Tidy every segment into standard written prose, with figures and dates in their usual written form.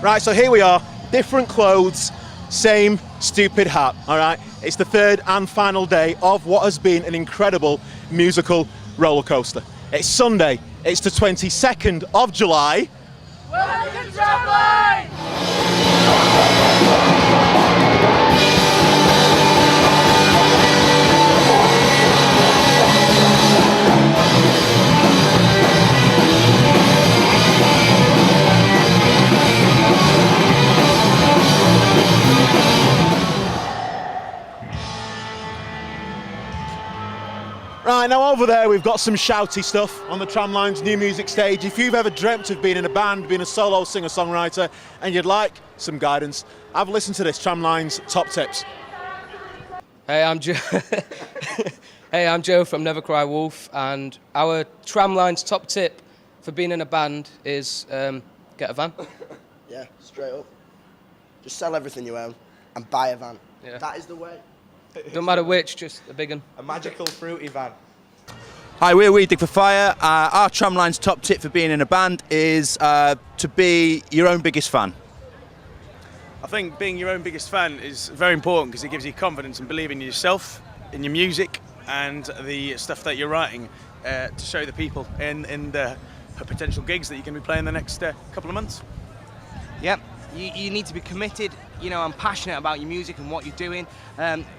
Right, so here we are, different clothes, same stupid hat, all right? It's the third and final day of what has been an incredible musical roller coaster. It's Sunday, it's the 22nd of July. Welcome to Tramlines! Right, now over there we've got some shouty stuff on the Tramlines new music stage. If you've ever dreamt of being in a band, being a solo singer-songwriter, and you'd like some guidance, have a listen to this, Tramlines Top Tips. Hey, I'm Joe. Hey, I'm Joe from Never Cry Wolf, and our Tramlines top tip for being in a band is get a van. Yeah, straight up. Just sell everything you own and buy a van. Yeah. That is the way. Don't matter which, just a big one. A magical fruity van. Hi, we're We Dig for Fire. Our Tramlines top tip for being in a band is to be your own biggest fan. I think being your own biggest fan is very important because it gives you confidence and believing in yourself, in your music, and the stuff that you're writing to show the people in the potential gigs that you're going to be playing the next couple of months. Yep, you need to be committed, you know, and passionate about your music and what you're doing,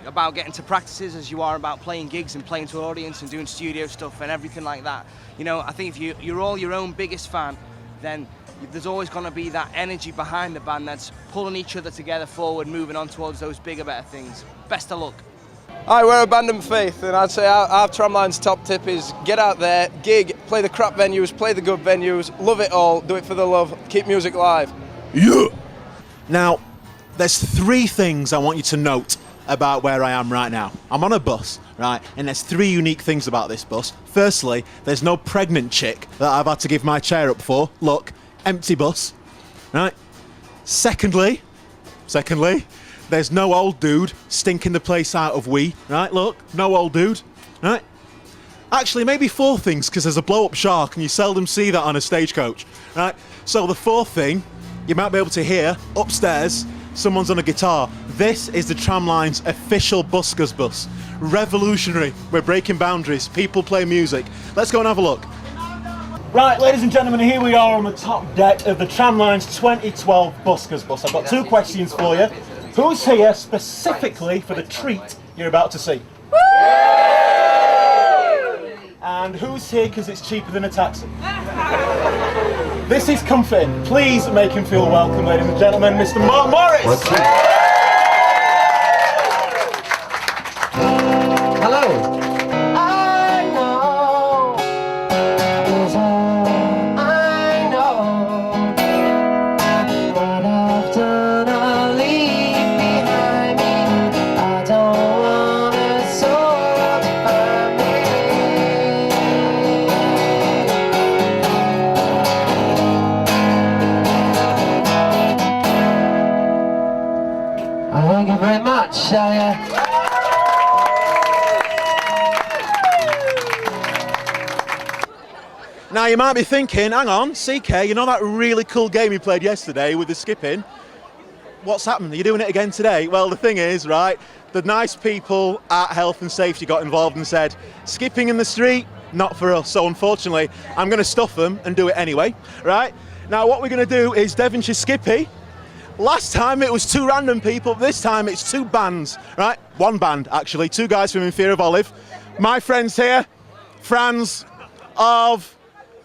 about getting to practices as you are about playing gigs and playing to an audience and doing studio stuff and everything like that. You know, I think if you're all your own biggest fan, then there's always going to be that energy behind the band that's pulling each other together forward, moving on towards those bigger, better things. Best of luck. Hi, we're Abandoned Faith, and I'd say our Tramlines top tip is get out there, gig, play the crap venues, play the good venues, love it all, do it for the love, keep music live. Yeah! Now, there's three things I want you to note about where I am right now. I'm on a bus, right, and there's three unique things about this bus. Firstly, there's no pregnant chick that I've had to give my chair up for. Look, empty bus, right? Secondly, there's no old dude stinking the place out of wee, right? Look, no old dude, right? Actually, maybe four things, because there's a blow-up shark and you seldom see that on a stagecoach, right? So the fourth thing, you might be able to hear upstairs, someone's on a guitar. This is the Tramlines official Buskers bus. Revolutionary. We're breaking boundaries. People play music. Let's go and have a look. Right, ladies and gentlemen, here we are on the top deck of the Tramlines 2012 Buskers bus. I've got two questions for you. Who's here specifically for the treat you're about to see? And who's here because it's cheaper than a taxi? This is comforting. Please make him feel welcome, ladies and gentlemen, Mr. Mark Morris. Hello. I know is all I know. What I've done, I'll leave behind me. I don't want a soul to find me. Thank you very much. Now you might be thinking, hang on, CK, you know that really cool game you played yesterday with the skipping? What's happened? Are you doing it again today? Well, the thing is, right, the nice people at Health and Safety got involved and said, skipping in the street, not for us. So unfortunately, I'm going to stuff them and do it anyway, right? Now what we're going to do is Devonshire Skippy. Last time it was two random people, this time it's two bands, right? One band, actually, two guys from In Fear of Olive. My friends here, Franz of...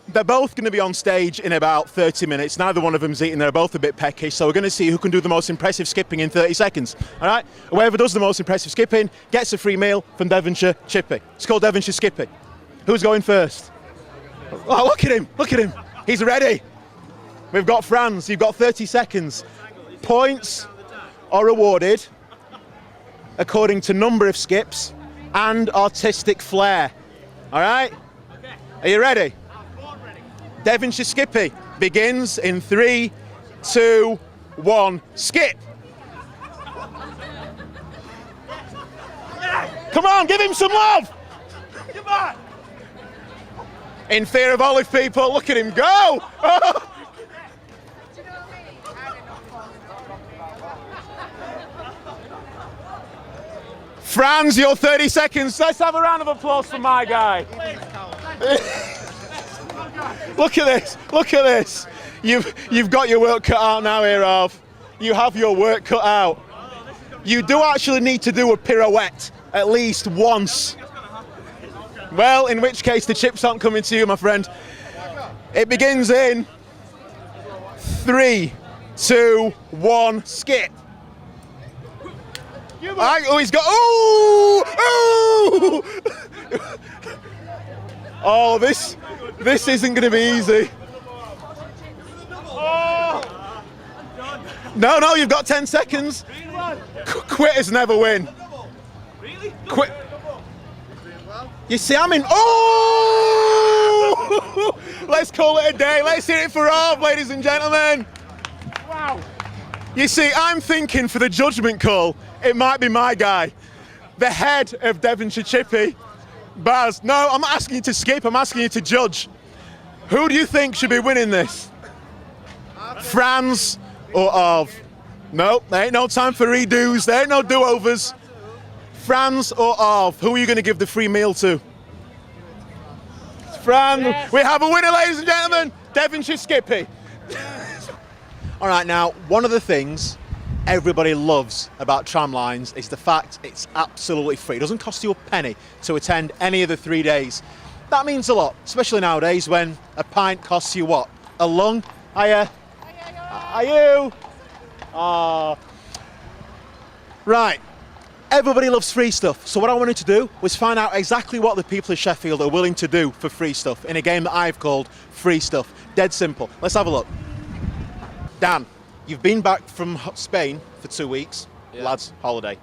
They're both going to be on stage in about 30 minutes. Neither one of them's eating. They're both a bit peckish. So we're going to see who can do the most impressive skipping in 30 seconds. All right? Whoever does the most impressive skipping gets a free meal from Devonshire Chippy. It's called Devonshire Skippy. Who's going first? Oh, look at him. Look at him. He's ready. We've got Franz. You've got 30 seconds. Points are awarded according to number of skips and artistic flair. All right? Are you ready? Devonshire Skippy begins in 3, 2, 1, skip! Come on, give him some love! Come on! In Fear of Olive, people, look at him go! Franz, your 30 seconds. Let's have a round of applause for my guy. Look at this. Look at this. You've got your work cut out now, here, Arv. You have your work cut out. You do actually need to do a pirouette at least once. Well, in which case the chips aren't coming to you, my friend. It begins in 3, 2, 1, skip. Oh, he's got. Oh! Oh! Oh, this isn't going to be easy. No, you've got 10 seconds. Quitters never win. Quit. You see, I'm in. Oh! Let's call it a day. Let's hear it for Arv, ladies and gentlemen. Wow. You see, I'm thinking for the judgment call, it might be my guy, the head of Devonshire Chippy, Baz. No, I'm not asking you to skip. I'm asking you to judge. Who do you think should be winning this? Franz or Arv? No, there ain't no time for redos. There ain't no do-overs. Franz or Arv? Who are you going to give the free meal to? Franz. Yes. We have a winner, ladies and gentlemen. Devonshire Skippy. All right, now, one of the things everybody loves about Tramlines is the fact it's absolutely free. It doesn't cost you a penny to attend any of the 3 days. That means a lot, especially nowadays when a pint costs you what? A lung? Are you? Right. Everybody loves free stuff. So what I wanted to do was find out exactly what the people of Sheffield are willing to do for free stuff in a game that I've called Free Stuff. Dead simple. Let's have a look. Dan, you've been back from Spain for 2 weeks. Yeah. Lads, holiday.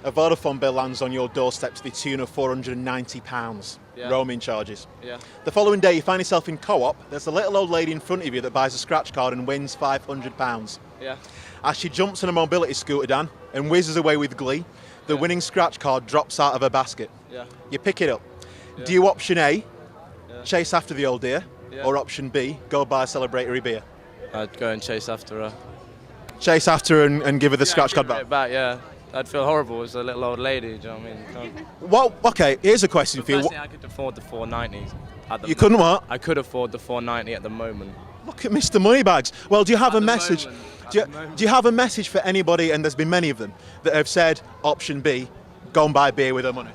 A Vodafone bill lands on your doorstep to the tune of £490, roaming charges. Yeah. The following day, you find yourself in Co-op. There's a little old lady in front of you that buys a scratch card and wins £500. Yeah. As she jumps on a mobility scooter, Dan, and whizzes away with glee, the winning scratch card drops out of her basket. Yeah. You pick it up. Yeah. Do you option A, chase after the old dear, or option B, go buy a celebratory beer? I'd go and chase after her. Chase after her and give her the scratch card back? Yeah. I'd feel horrible as a little old lady, do you know what I mean? Well, okay, here's a question for you. I could afford the 490 at the moment. You couldn't what? I could afford the 490 at the moment. Look at Mr. Moneybags. Well, do you have a message? Do you have a message for anybody, and there's been many of them, that have said option B, go and buy beer with their money?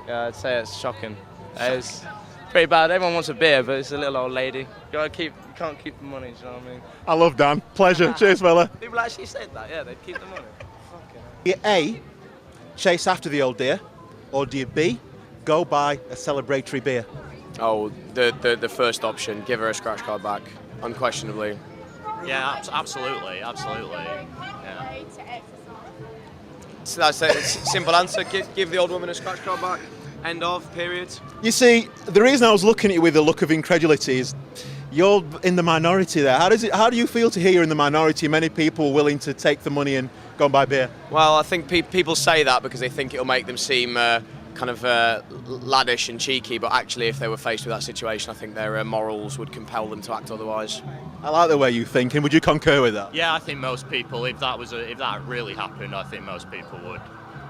Yeah, I'd say it's shocking. It's pretty bad. Everyone wants a beer, but it's a little old lady. You can't keep the money, do you know what I mean? I love Dan. Pleasure. Cheers, fella. People actually said that, yeah, they'd keep the money. Do you A, chase after the old dear, or do you B, go buy a celebratory beer? Oh, the first option, give her a scratch card back, unquestionably. Yeah, absolutely. Yeah. So that's it. It's a simple answer. Give the old woman a scratch card back. End of, period. You see, the reason I was looking at you with a look of incredulity is you're in the minority there. How do you feel to hear you're in the minority? Many people willing to take the money and go and buy beer. Well, I think people say that because they think it'll make them seem kind of laddish and cheeky, but actually if they were faced with that situation, I think their morals would compel them to act otherwise. I like the way you think, and would you concur with that? Yeah, I think most people, if that really happened, I think most people would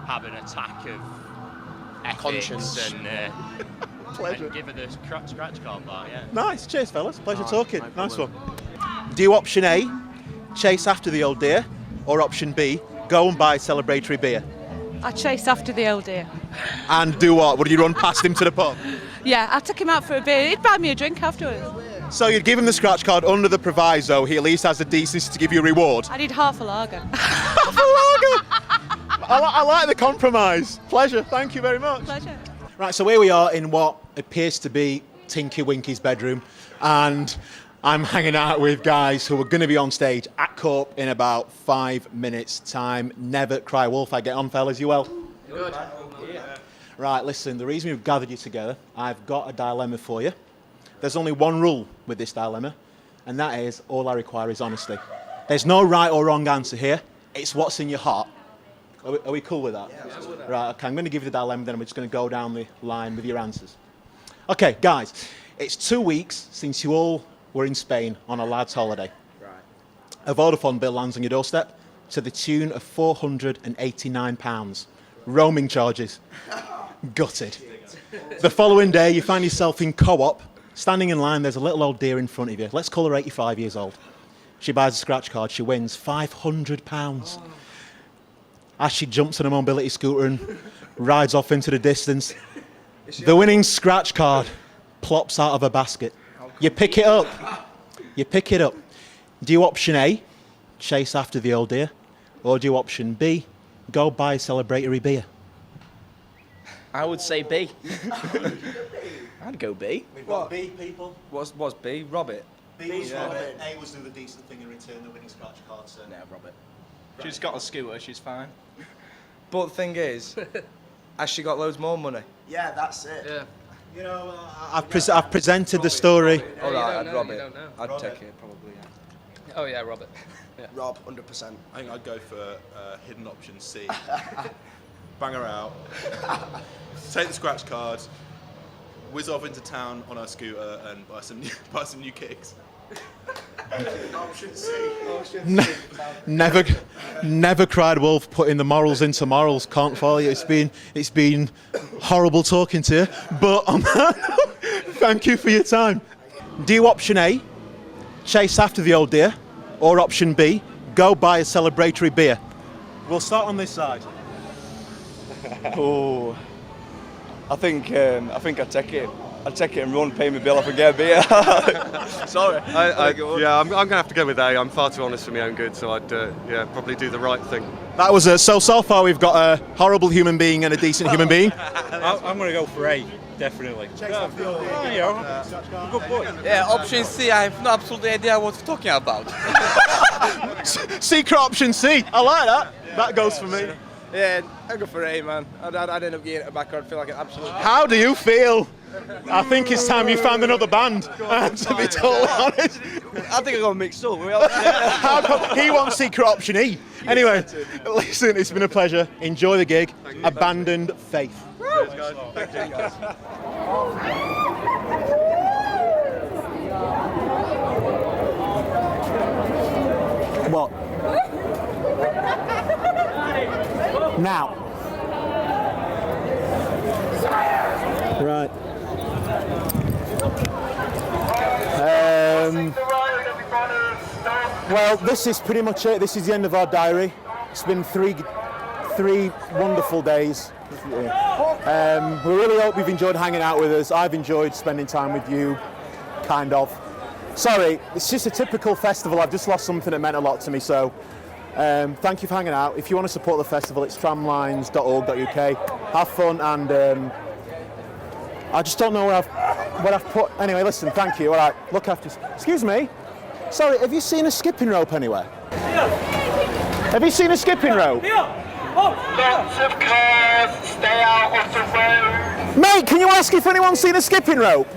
have an attack of ethics conscience and give her the scratch card back. Yeah. Nice, cheers, fellas. Pleasure talking. Nice one. Do you option A, chase after the old dear, or option B, go and buy a celebratory beer? I chase after the old dear. And do what? Would you run past him to the pub? Yeah, I took him out for a beer. He'd buy me a drink afterwards. So you'd give him the scratch card under the proviso he at least has the decency to give you a reward? I need half a lager. Half a lager? I like the compromise. Pleasure, thank you very much. Pleasure. Right, so here we are in what appears to be Tinky Winky's bedroom, and I'm hanging out with guys who are going to be on stage at Corp in about 5 minutes' time. Never Cry Wolf. I get on, fellas. You well? Good. Right, listen, the reason we've gathered you together, I've got a dilemma for you. There's only one rule with this dilemma, and that is all I require is honesty. There's no right or wrong answer here. It's what's in your heart. Are we cool with that? Yeah. Right, okay, I'm going to give you the dilemma, then we're just going to go down the line with your answers. Okay, guys, it's 2 weeks since you all were in Spain on a lad's holiday. Right. A Vodafone bill lands on your doorstep to the tune of £489, Roaming charges. Gutted. The following day, you find yourself in Co-op, standing in line, there's a little old dear in front of you. Let's call her 85 years old. She buys a scratch card, she wins £500. As she jumps on a mobility scooter and rides off into the distance, the winning scratch card plops out of a basket. You pick it up. You pick it up. Do you option A, chase after the old dear, or do you option B, go buy a celebratory beer? I would say B. I'd go B. We've got B, people. What's B? Rob it. B was Robert. A was do the decent thing and return the winning scratch card, so. No, Rob it. She's got a scooter, she's fine. But the thing is, has she got loads more money? Yeah, that's it. Yeah. You know, I've presented the story. All right, I'd rob you it. don't know. I'd Rob take it. it, probably, yeah. Oh yeah, Robert. Yeah. Rob, 100%. I think I'd go for hidden option C. Bang her out. Take the scratch card. Whiz off into town on our scooter and buy some new kicks. Option C. Never cried wolf, putting the morals into morals. Can't follow you. It's been horrible talking to you. But on that note, thank you for your time. Do you option A, chase after the old dear, or option B, go buy a celebratory beer? We'll start on this side. Oh, I think I'd take it. I'd take it and run, pay my bill off and get a beer. Sorry. Yeah, I'm going to have to go with A. I'm far too honest for my own good, so I'd probably do the right thing. That was so far we've got a horrible human being and a decent human being. I'm going to go for A, definitely. Good boy. Yeah, option C, I have no absolute idea what you're talking about. Secret option C. I like that. That goes for me. Yeah, I'd go for A, man. I'd end up getting it back. I'd feel like an absolute... How do you feel? I think it's time you found another band, to be totally honest. I think I got mixed up. He wants secret option E. Anyway, listen, it's been a pleasure. Enjoy the gig. Abandoned faith. Cheers, guys. Thank you, guys. What? Now. Right. Well, this is pretty much it. This is the end of our diary. It's been three wonderful days. We really hope you've enjoyed hanging out with us. I've enjoyed spending time with you, kind of. Sorry, it's just a typical festival. I've just lost something that meant a lot to me, so thank you for hanging out. If you want to support the festival, it's tramlines.org.uk. Have fun, and I just don't know where I've put. Anyway, listen, thank you. All right, look after. Excuse me. Sorry, have you seen a skipping rope anywhere? Have you seen a skipping rope? Lots of cars, stay out of the road. Mate, can you ask if anyone's seen a skipping rope?